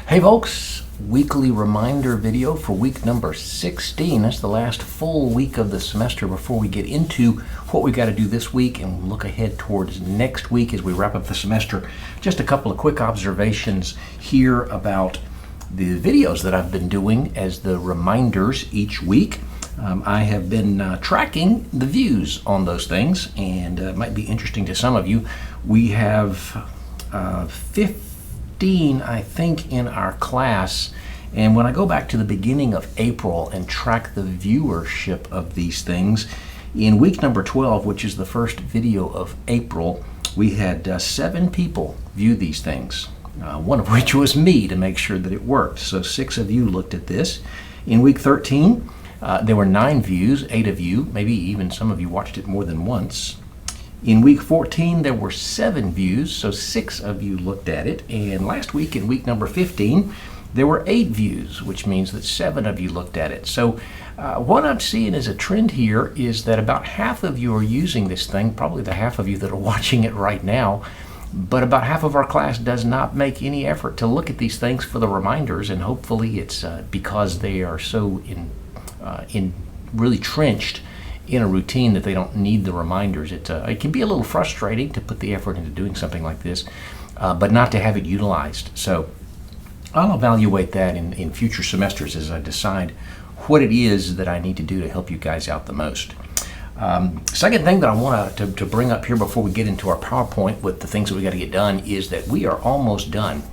Hey folks, weekly reminder video for week number 16. That's the last full week of the semester before we get into what we got to do this week and look ahead towards next week as we wrap up the semester. Just a couple of quick observations here about the videos that I've been doing as the reminders each week. I have been tracking the views on those things, and it might be interesting to some of you. We have 15, I think, in our class, and when I go back to the beginning of April and track the viewership of these things, in week number 12, which is the first video of April, we had 7 people view these things, one of which was me to make sure that it worked. So 6 of you looked at this. In week 13, there were 9 views, 8 of you, maybe even some of you watched it more than once. In week 14, there were 7 views, so 6 of you looked at it. And last week, in week number 15, there were 8 views, which means that 7 of you looked at it. So what I'm seeing as a trend here is that about half of you are using this thing, probably the half of you that are watching it right now, but about half of our class does not make any effort to look at these things for the reminders, and hopefully it's because they are so really trenched in a routine that they don't need the reminders. It can be a little frustrating to put the effort into doing something like this, but not to have it utilized. So I'll evaluate that in future semesters as I decide what it is that I need to do to help you guys out the most. Second thing that I want to bring up here before we get into our PowerPoint with the things that we got to get done is that we are almost done.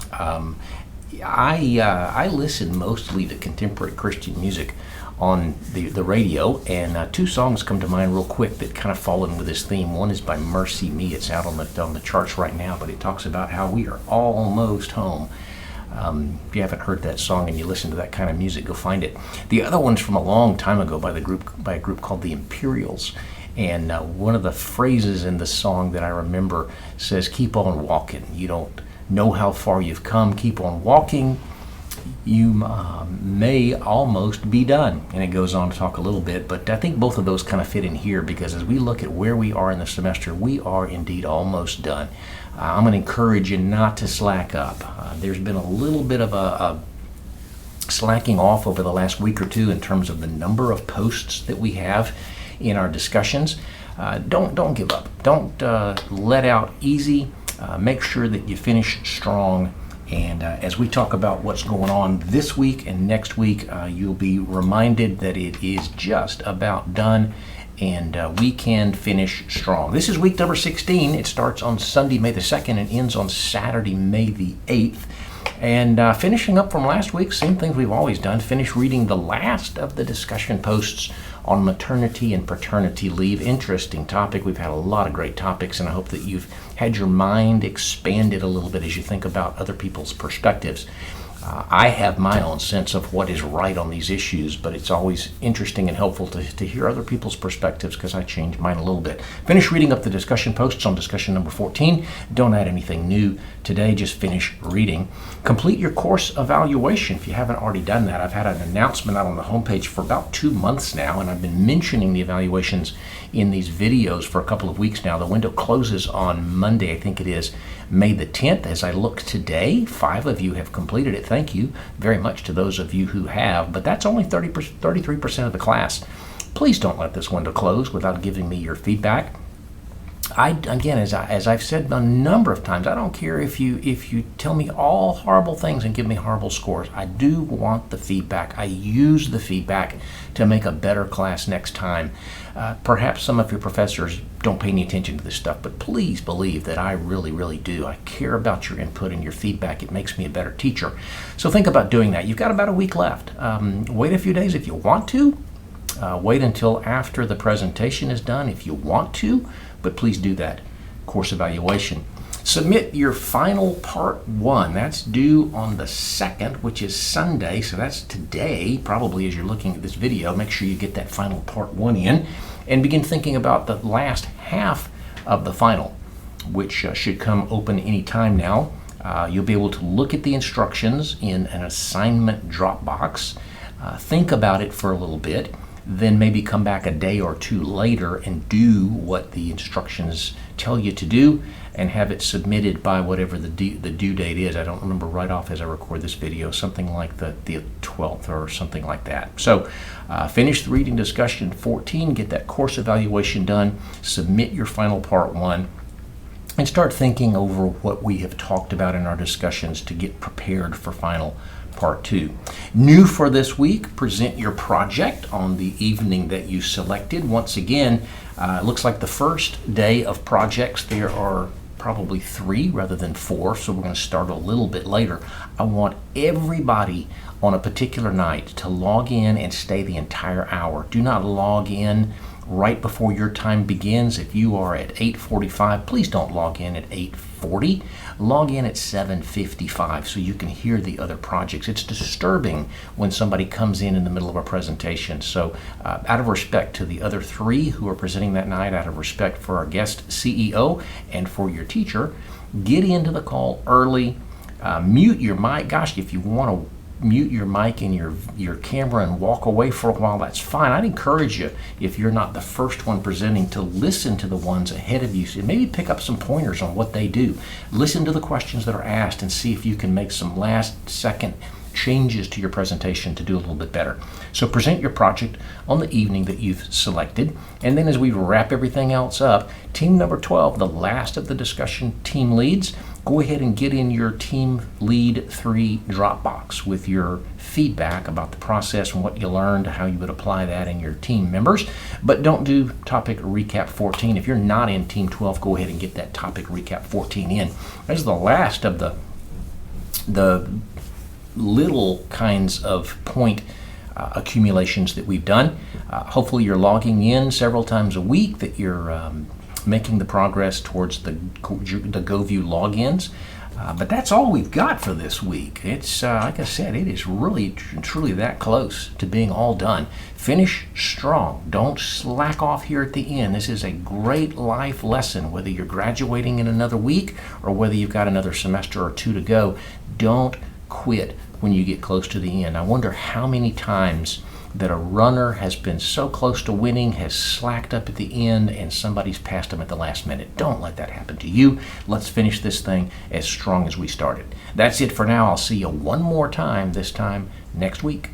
I listen mostly to contemporary Christian music on the radio, and 2 songs come to mind real quick that kind of fall in with this theme. One is by Mercy Me. It's out on the charts right now, but it talks about how we are almost home. If you haven't heard that song and you listen to that kind of music, go find it. The other one's from a long time ago by a group called the Imperials, and one of the phrases in the song that I remember says, "Keep on walking. You don't know how far you've come. Keep on walking. You may almost be done." And it goes on to talk a little bit, but I think both of those kind of fit in here because as we look at where we are in the semester, we are indeed almost done. I'm going to encourage you not to slack up. There's been a little bit of a slacking off over the last week or two in terms of the number of posts that we have in our discussions. Don't give up. Don't let out easy. Make sure that you finish strong. And as we talk about what's going on this week and next week, you'll be reminded that it is just about done, and we can finish strong. This is week number 16. It starts on Sunday, May the 2nd, and ends on Saturday, May the 8th. And finishing up from last week, same things we've always done, finish reading the last of the discussion posts on maternity and paternity leave. Interesting topic. We've had a lot of great topics, and I hope that you've had your mind expanded a little bit as you think about other people's perspectives. I have my own sense of what is right on these issues, but it's always interesting and helpful to hear other people's perspectives because I changed mine a little bit. Finish reading up the discussion posts on discussion number 14. Don't add anything new today, just finish reading. Complete your course evaluation if you haven't already done that. I've had an announcement out on the homepage for about 2 months now, and I've been mentioning the evaluations in these videos for a couple of weeks now. The window closes on Monday, I think it is, May the 10th. As I look today, 5 of you have completed it. Thank you very much to those of you who have, but that's only 33% of the class. Please don't let this window close without giving me your feedback. Again, as I've said a number of times, I don't care if you tell me all horrible things and give me horrible scores. I do want the feedback. I use the feedback to make a better class next time. Perhaps some of your professors don't pay any attention to this stuff, but please believe that I really, really do. I care about your input and your feedback. It makes me a better teacher. So think about doing that. You've got about a week left. Wait a few days if you want to. Wait until after the presentation is done if you want to, but please do that. Course evaluation. Submit your final part 1. That's due on the 2nd, which is Sunday, so that's today. Probably as you're looking at this video, make sure you get that final part 1 in and begin thinking about the last half of the final, which should come open any time now. You'll be able to look at the instructions in an assignment Dropbox. Think about it for a little bit. then maybe come back a day or two later and do what the instructions tell you to do and have it submitted by whatever the due date is. I don't remember right off as I record this video, something like the 12th or something like that. So finish the reading discussion 14, get that course evaluation done, submit your final part 1, and start thinking over what we have talked about in our discussions to get prepared for final part 2. New for this week, present your project on the evening that you selected. Once again, it looks like the first day of projects there are probably 3 rather than 4, so we're going to start a little bit later. I want everybody on a particular night to log in and stay the entire hour. Do not log in right before your time begins. If you are at 8:45, please don't log in at 8:40. Log in at 7:55 so you can hear the other projects. It's disturbing when somebody comes in the middle of a presentation. So out of respect to the other 3 who are presenting that night, out of respect for our guest CEO and for your teacher, get into the call early. Mute your mic. Gosh, if you want to mute your mic and your camera and walk away for a while, that's fine. I'd encourage you, if you're not the first one presenting, to listen to the ones ahead of you and maybe pick up some pointers on what they do. Listen to the questions that are asked and see if you can make some last second changes to your presentation to do a little bit better. So present your project on the evening that you've selected, and then as we wrap everything else up, team number 12, the last of the discussion team leads, go ahead and get in your team lead 3 Dropbox with your feedback about the process and what you learned, how you would apply that in your team members. But don't do topic recap 14. If you're not in team 12, go ahead and get that topic recap 14 in. This is the last of the little kinds of point accumulations that we've done. Hopefully you're logging in several times a week, that you're making the progress towards the GoView logins. But that's all we've got for this week. It's, like I said, it is really, truly that close to being all done. Finish strong. Don't slack off here at the end. This is a great life lesson, whether you're graduating in another week or whether you've got another semester or 2 to go. Don't quit when you get close to the end. I wonder how many times that a runner has been so close to winning, has slacked up at the end, and somebody's passed them at the last minute. Don't let that happen to you. Let's finish this thing as strong as we started. That's it for now. I'll see you one more time, this time next week.